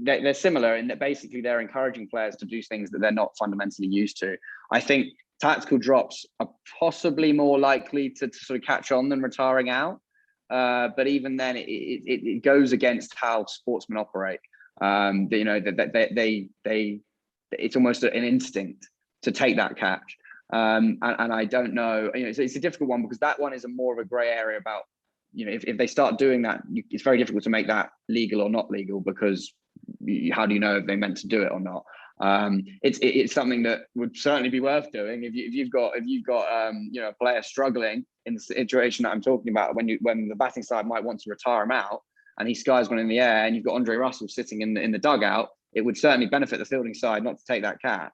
they're similar in that basically they're encouraging players to do things that they're not fundamentally used to. I think tactical drops are possibly more likely to sort of catch on than retiring out. But even then, it goes against how sportsmen operate. It's almost an instinct to take that catch. And I don't know, it's a difficult one, because that one is more of a gray area about, if they start doing that, it's very difficult to make that legal or not legal, because how do you know if they meant to do it or not? It's something that would certainly be worth doing if you've got a player struggling in the situation that I'm talking about, when the batting side might want to retire him out and he skies one in the air, and you've got Andre Russell sitting in the dugout. It would certainly benefit the fielding side not to take that catch.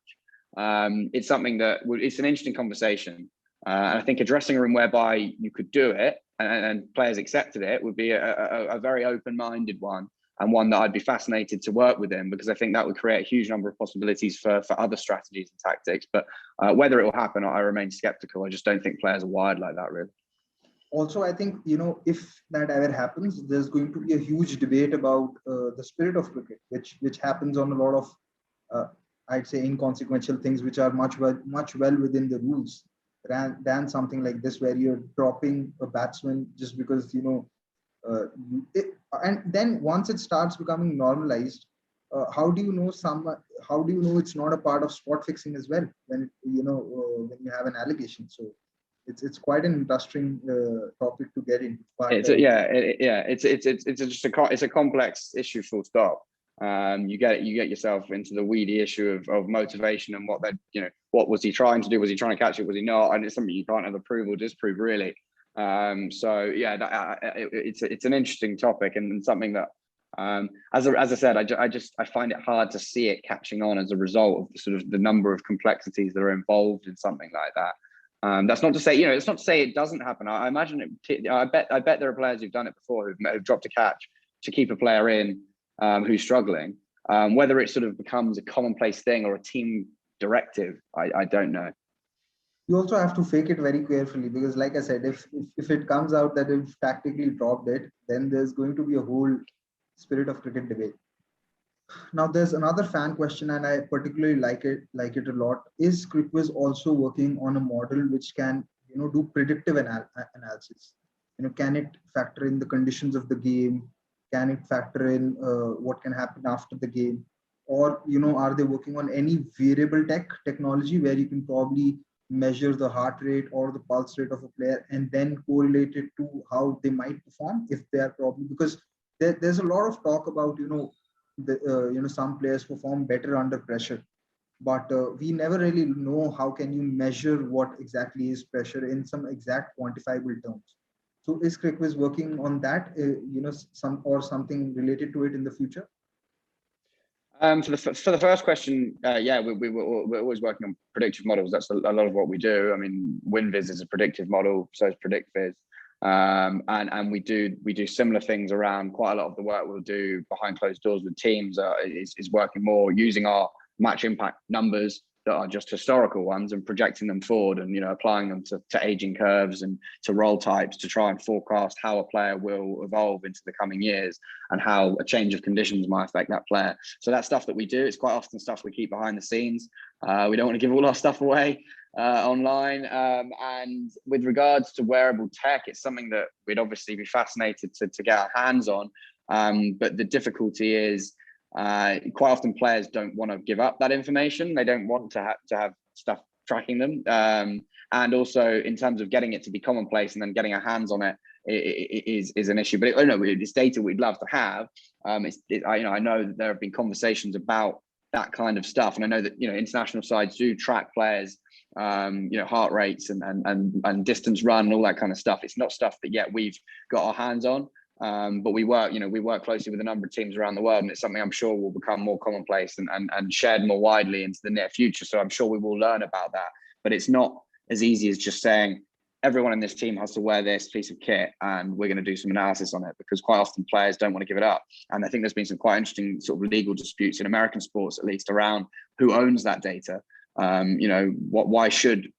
It's something that it's an interesting conversation, and I think a dressing room whereby you could do it, and players accepted it, would be a very open-minded one, and one that I'd be fascinated to work with him, because I think that would create a huge number of possibilities for other strategies and tactics. But whether it will happen, I remain skeptical. I just don't think players are wired like that, really. Also, I think, if that ever happens, there's going to be a huge debate about the spirit of cricket, which happens on a lot of, I'd say, inconsequential things, which are much well within the rules, than something like this, where you're dropping a batsman just because, and then once it starts becoming normalized, how do you know it's not a part of spot fixing as well, when when you have an allegation? So it's quite an interesting topic to get into. But it's a complex issue, full stop. You get yourself into the weedy issue of motivation and what was he trying to do? Was he trying to catch it? Was he not? And it's something you can't ever prove or disprove, really. It's an interesting topic, and something that, as I said, I find it hard to see it catching on as a result of the number of complexities that are involved in something like that. That's not to say, it's not to say it doesn't happen. I imagine it. I bet there are players who've done it before, who've dropped a catch to keep a player in who's struggling. Whether it becomes a commonplace thing or a team directive, I don't know. You also have to fake it very carefully, because, like I said, if it comes out that you've tactically dropped it, then there's going to be a whole spirit of cricket debate. Now, there's another fan question, and I particularly like it a lot. Is CricViz also working on a model which can do predictive analysis? Can it factor in the conditions of the game? Can it factor in what can happen after the game? Or are they working on any variable technology where you can probably measure the heart rate or the pulse rate of a player and then correlate it to how they might perform if they are probably, because there's a lot of talk about some players perform better under pressure, but we never really know how can you measure what exactly is pressure in some exact quantifiable terms. So is CricViz working on that, something related to it in the future? For the first question, we're always working on predictive models. That's a lot of what we do. I mean, WinViz is a predictive model, so is PredictViz, and we do similar things around quite a lot of the work we'll do behind closed doors with teams. Is working more using our match impact numbers that are just historical ones and projecting them forward, and applying them to aging curves and to role types to try and forecast how a player will evolve into the coming years and how a change of conditions might affect that player. So that's stuff that we do. It's quite often stuff we keep behind the scenes. We don't want to give all our stuff away online. And with regards to wearable tech, it's something that we'd obviously be fascinated to get our hands on. But the difficulty is, quite often players don't want to give up that information. They don't want to have stuff tracking them, and also in terms of getting it to be commonplace and then getting our hands on it is an issue. But it's data we'd love to have. I know that there have been conversations about that kind of stuff, and I know that international sides do track players, heart rates and distance run and all that kind of stuff. It's not stuff that yet we've got our hands on. But we work closely with a number of teams around the world, and it's something I'm sure will become more commonplace and shared more widely into the near future. So I'm sure we will learn about that. But it's not as easy as just saying everyone in this team has to wear this piece of kit and we're going to do some analysis on it, because quite often players don't want to give it up. And I think there's been some quite interesting legal disputes in American sports, at least, around who owns that data. Why should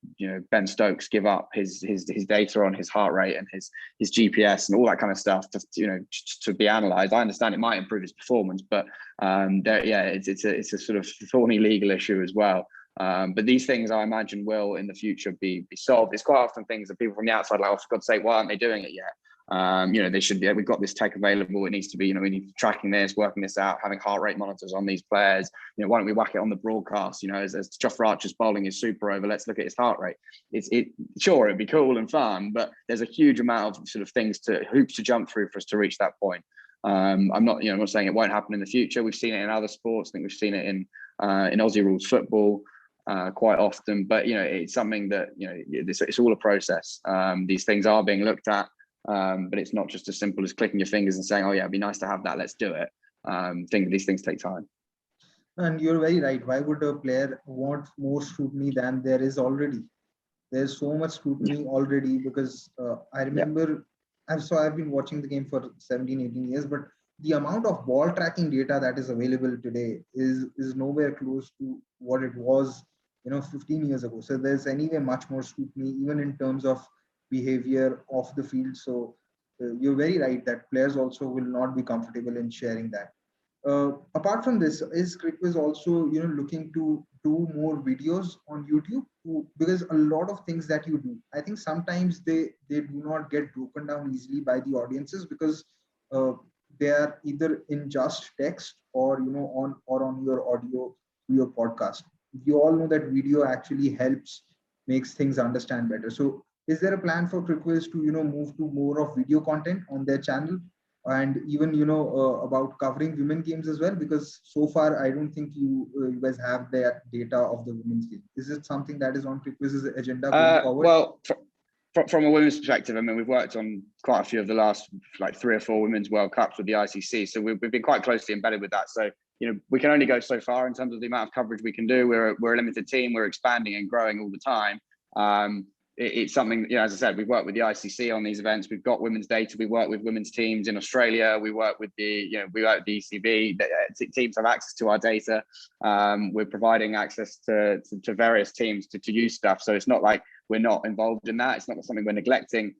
Ben Stokes give up his data on his heart rate and his GPS and all that kind of stuff to be analysed? I understand it might improve his performance, but it's a sort of thorny legal issue as well. But these things, I imagine, will in the future be solved. It's quite often things that people from the outside are like, oh, for God's sake, why aren't they doing it yet? They should be. We've got this tech available. It needs to be, we need to be tracking this, working this out, having heart rate monitors on these players. Why don't we whack it on the broadcast? As Jofra Archer's bowling his super over, let's look at his heart rate. Sure, it'd be cool and fun, but there's a huge amount of hoops to jump through for us to reach that point. I'm not saying it won't happen in the future. We've seen it in other sports. I think we've seen it in Aussie rules football quite often. But it's something that it's all a process. These things are being looked at. But it's not just as simple as clicking your fingers and saying, oh yeah, it'd be nice to have that, let's do it. These things take time. And you're very right. Why would a player want more scrutiny than there is already? There's so much scrutiny already, because I remember I've been watching the game for 17, 18 years, but the amount of ball tracking data that is available today is nowhere close to what it was, 15 years ago. So there's anyway much more scrutiny, even in terms of behavior off the field. So you're very right that players also will not be comfortable in sharing that. Apart from this, is CricViz also looking to do more videos on YouTube? Because a lot of things that you do, I think sometimes they do not get broken down easily by the audiences because uh, they are either in just text or on your audio, your podcast. You all know that video actually helps, makes things understand better. So is there a plan for CricViz to move to more of video content on their channel, and even about covering women games as well? Because so far I don't think you guys have that data of the women's game. Is it something that is on CricViz's agenda going forward? Well, from a women's perspective, I mean, we've worked on quite a few of the last like 3 or 4 women's World Cups with the ICC, so we've been quite closely embedded with that. So we can only go so far in terms of the amount of coverage we can do. We're a limited team. We're expanding and growing all the time. It's something, as I said, we've worked with the ICC on these events. We've got women's data. We work with women's teams in Australia. We work with we work with the ECB. Teams have access to our data. We're providing access to various teams to use stuff. So it's not like we're not involved in that. It's not something we're neglecting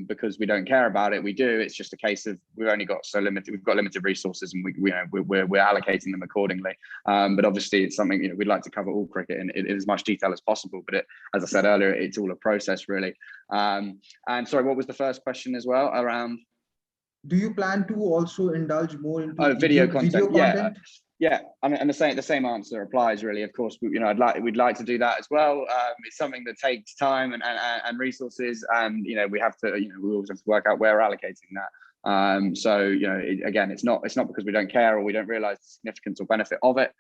because we don't care about it. We do. It's just a case of we've only got so limited. We've got limited resources, and we're allocating them accordingly. But obviously, it's something we'd like to cover all cricket in as much detail as possible. But as I said earlier, it's all a process, really. And sorry, what was the first question as well around? Do you plan to also indulge more into video content? Video content? Yeah, I mean, and the same answer applies, really. Of course, we'd like to do that as well. It's something that takes time and resources, and we have to, we always have to work out where we're allocating that. So again, it's not because we don't care or we don't realise the significance or benefit of it.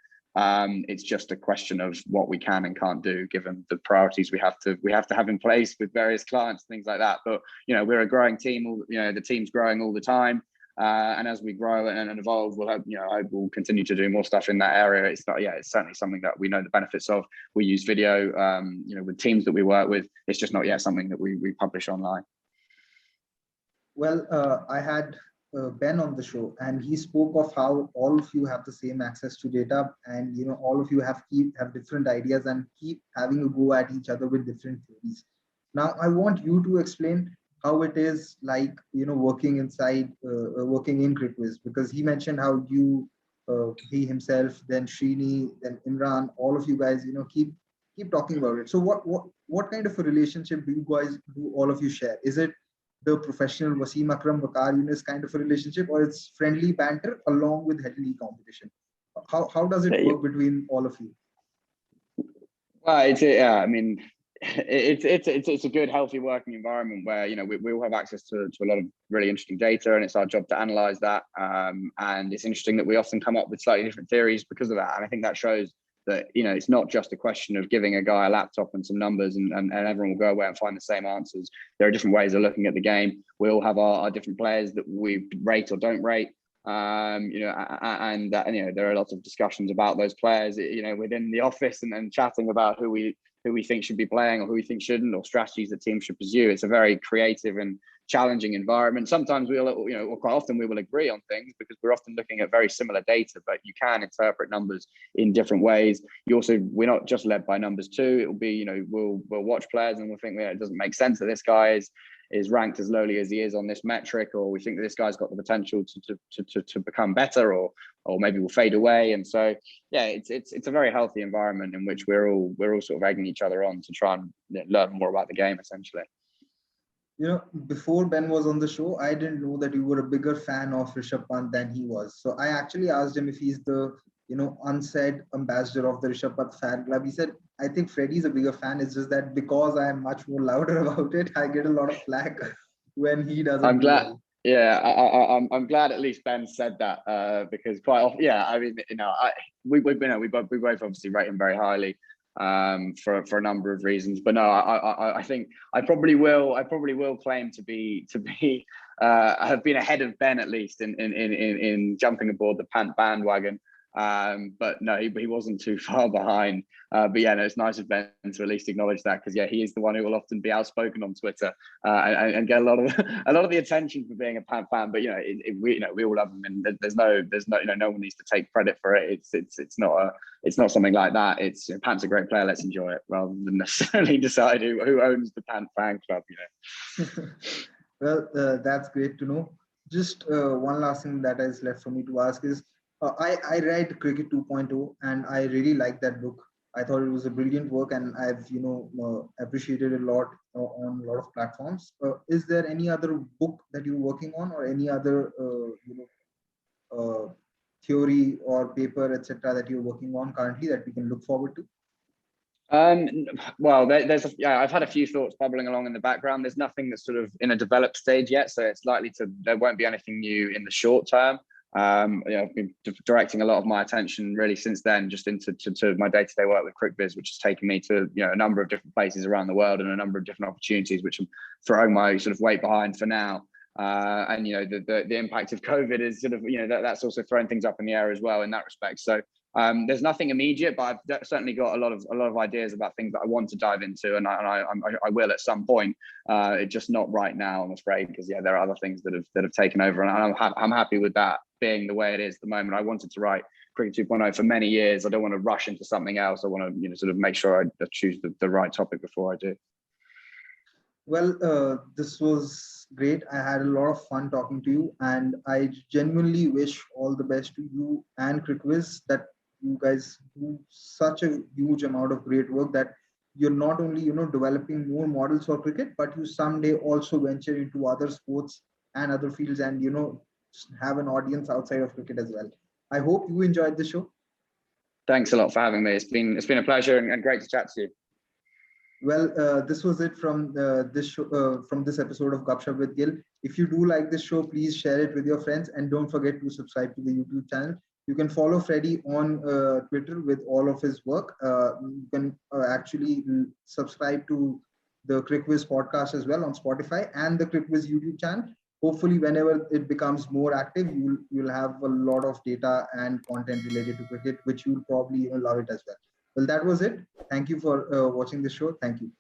It's just a question of what we can and can't do given the priorities we have to have in place with various clients, things like that. But we're a growing team. The team's growing all the time. And as we grow and evolve, we'll have, I will continue to do more stuff in that area. It's certainly something that we know the benefits of. We use video, with teams that we work with. It's just not yet something that we publish online. Well, I had Ben on the show, and he spoke of how all of you have the same access to data, and all of you have different ideas and keep having a go at each other with different theories. Now, I want you to explain how it is like working in CricViz, because he mentioned how he himself, then Srini, then Imran, all of you guys keep talking about it. So what kind of a relationship do all of you share? Is it the professional Wasim Akram Waqar Yunus kind of a relationship, or it's friendly banter along with heavily competition? How does it work between all of you? Well, I mean, it's a good, healthy working environment where we all have access to a lot of really interesting data, and it's our job to analyze that. And it's interesting that we often come up with slightly different theories because of that. And I think that shows that it's not just a question of giving a guy a laptop and some numbers and everyone will go away and find the same answers. There are different ways of looking at the game. We all have our different players that we rate or don't rate. There are lots of discussions about those players within the office and chatting about who we think should be playing or who we think shouldn't, or strategies that teams should pursue. It's a very creative and challenging environment. Sometimes or quite often we will agree on things because we're often looking at very similar data, but you can interpret numbers in different ways. We're not just led by numbers too. It will be, we'll watch players and we'll think, it doesn't make sense that this guy is ranked as lowly as he is on this metric, or we think that this guy's got the potential to become better, or maybe will fade away. And so, yeah, it's a very healthy environment in which we're all sort of egging each other on to try and learn more about the game, essentially. Before Ben was on the show, I didn't know that you were a bigger fan of Rishabh Pant than he was. So I actually asked him if he's the unsaid ambassador of the Rishabh Pant fan club. He said, I think Freddie's a bigger fan. It's just that because I am much more louder about it, I get a lot of flack when he doesn't. I'm glad. Well. Yeah, I'm glad at least Ben said that because quite often, I mean, we both obviously rate him very highly for a number of reasons. But no, I think I probably will claim to be have been ahead of Ben at least in jumping aboard the Pant bandwagon. But no, he wasn't too far behind. But yeah, no, it's nice of Ben to at least acknowledge that, because yeah, he is the one who will often be outspoken on Twitter and get a lot of the attention for being a Pan fan. But we all love him, and there's no no one needs to take credit for it. It's not something like that. It's Pan's a great player. Let's enjoy it rather than necessarily decide who owns the Pan fan club. Well, that's great to know. Just one last thing that is left for me to ask is, I read Cricket 2.0 and I really liked that book. I thought it was a brilliant work, and I've appreciated it a lot on a lot of platforms. Is there any other book that you're working on, or any other theory or paper, etc., that you're working on currently that we can look forward to? Well, I've had a few thoughts bubbling along in the background. There's nothing that's sort of in a developed stage yet, so it's likely there won't be anything new in the short term. I've been directing a lot of my attention really since then just into my day-to-day work with CricViz, which has taken me to a number of different places around the world and a number of different opportunities, which I'm throwing my sort of weight behind for now. And the impact of COVID is sort of that's also throwing things up in the air as well in that respect. So there's nothing immediate, but I've certainly got a lot of ideas about things that I want to dive into, and I will at some point. It's just not right now, I'm afraid, because there are other things that have taken over, and I'm happy with that being the way it is at the moment. I wanted to write Cricket 2.0 for many years. I don't want to rush into something else. I want to sort of make sure I choose the right topic before I do. Well, this was great. I had a lot of fun talking to you, and I genuinely wish all the best to you and CricViz, that you guys do such a huge amount of great work, that you're not only developing more models for cricket, but you someday also venture into other sports and other fields, and have an audience outside of cricket as well. I hope you enjoyed the show. Thanks a lot for having me. It's been a pleasure and great to chat to you. Well, this was it from this show, from this episode of Gupshup with Gill. If you do like this show, please share it with your friends, and don't forget to subscribe to the YouTube channel. You can follow Freddie on Twitter with all of his work. You can actually subscribe to the CricViz podcast as well on Spotify and the CricViz YouTube channel. Hopefully, whenever it becomes more active, you'll have a lot of data and content related to cricket, which you'll probably love it as well. Well, that was it. Thank you for watching the show. Thank you.